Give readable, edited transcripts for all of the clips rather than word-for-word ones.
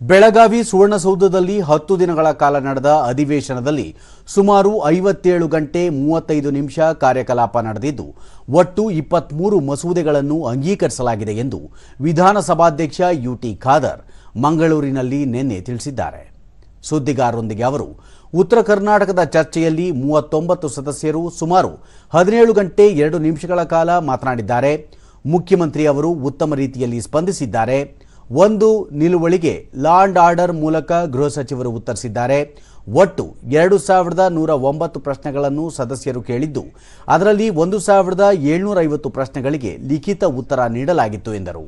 ಬೆಳಗಾವಿ ಸುವರ್ಣಸೌಧದಲ್ಲಿ 10 ದಿನಗಳ ಕಾಲ ನಡೆದ ಅಧಿವೇಶನದಲ್ಲಿ ಸುಮಾರು 57 ಗಂಟೆ 35 ನಿಮಿಷ ಕಾರ್ಯಕಲಾಪ ನಡೆದಿದ್ದು ಒಟ್ಟು 23 ಮಸೂದೆಗಳನ್ನು ಅಂಗೀಕರಿಸಲಾಗಿದೆ ಎಂದು ವಿಧಾನಸಭಾಧ್ಯಕ್ಷ ಯುಟಿ ಖಾದರ್ ಮಂಗಳೂರಿನಲ್ಲಿ ನಿನ್ನೆ ತಿಳಿಸಿದ್ದಾರೆ. ಸುದ್ದಿಗಾರರೊಂದಿಗೆ ಅವರು ಉತ್ತರ ಕರ್ನಾಟಕದ ಚರ್ಚೆಯಲ್ಲಿ 39 ಸದಸ್ಯರು ಸುಮಾರು 17 ಗಂಟೆ 2 ನಿಮಿಷಗಳ ಕಾಲ ಮಾತನಾಡಿದ್ದಾರೆ. ಮುಖ್ಯಮಂತ್ರಿ ಅವರು ಉತ್ತಮ ರೀತಿಯಲ್ಲಿ ಸ್ಪಂದಿಸಿದ್ದಾರೆ. ಒಂದು ನಿಲುವಳಿಗೆ ಲಾ ಅಂಡ್ ಆರ್ಡರ್ ಮೂಲಕ ಗೃಹ ಸಚಿವರು ಉತ್ತರಿಸಿದ್ದಾರೆ. ಒಟ್ಟು 2109 ಪ್ರಶ್ನೆಗಳನ್ನು ಸದಸ್ಯರು ಕೇಳಿದ್ದು ಅದರಲ್ಲಿ 1750 ಪ್ರಶ್ನೆಗಳಿಗೆ ಲಿಖಿತ ಉತ್ತರ ನೀಡಲಾಗಿತ್ತು ಎಂದರು.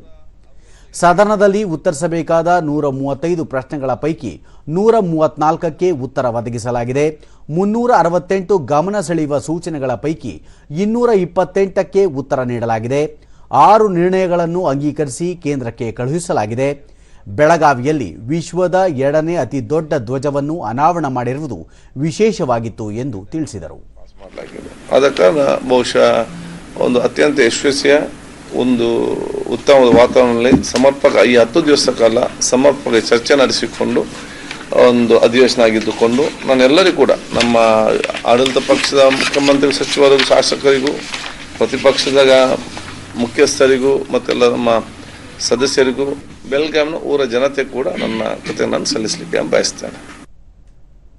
ಸದನದಲ್ಲಿ ಉತ್ತರಿಸಬೇಕಾದ 135 ಪ್ರಶ್ನೆಗಳ ಪೈಕಿ 134ಕ್ಕೆ ಉತ್ತರ ಒದಗಿಸಲಾಗಿದೆ. 368 ಗಮನ ಸೆಳೆಯುವ ಸೂಚನೆಗಳ ಪೈಕಿ 228ಕ್ಕೆ ಉತ್ತರ ನೀಡಲಾಗಿದೆ. 6 ನಿರ್ಣಯಗಳನ್ನು ಅಂಗೀಕರಿಸಿ ಕೇಂದ್ರಕ್ಕೆ ಕಳುಹಿಸಲಾಗಿದೆ. ಬೆಳಗಾವಿಯಲ್ಲಿ ವಿಶ್ವದ 2ನೇ ಅತಿ ದೊಡ್ಡ ಧ್ವಜವನ್ನು ಅನಾವರಣ ಮಾಡಿರುವುದು ವಿಶೇಷವಾಗಿತ್ತು ಎಂದು ತಿಳಿಸಿದರು. ಆದ ಕಾರಣ ಬಹುಶಃ ಒಂದು ಅತ್ಯಂತ ಯಶಸ್ವಿಯ ಒಂದು ಉತ್ತಮವಾದ ವಾತಾವರಣದಲ್ಲಿ ಸಮರ್ಪಕ ಈ 10 ದಿವಸ ಕಾಲ ಸಮರ್ಪಕ ಚರ್ಚೆ ನಡೆಸಿಕೊಂಡು ಒಂದು ಅಧಿವೇಶನ ಆಗಿದ್ದುಕೊಂಡು ನಾನೆಲ್ಲರಿಗೂ ಕೂಡ ನಮ್ಮ ಆಡಳಿತ ಪಕ್ಷದ ಮುಖ್ಯಮಂತ್ರಿ ಸಚಿವರಿಗೂ ಶಾಸಕರಿಗೂ ಪ್ರತಿಪಕ್ಷದ ಮುಖ್ಯಸ್ಥರಿಗೂ ಮತ್ತೆಲ್ಲ ನಮ್ಮ ಸದಸ್ಯರಿಗೂ ಬೆಳಗಾವಿನ ಊರ ಜನತೆ ಕೂಡ ನನ್ನ ಕೃತಜ್ಞತೆ ಸಲ್ಲಿಸಲಿಕ್ಕೆ ಬಯಸ್ತೇನೆ.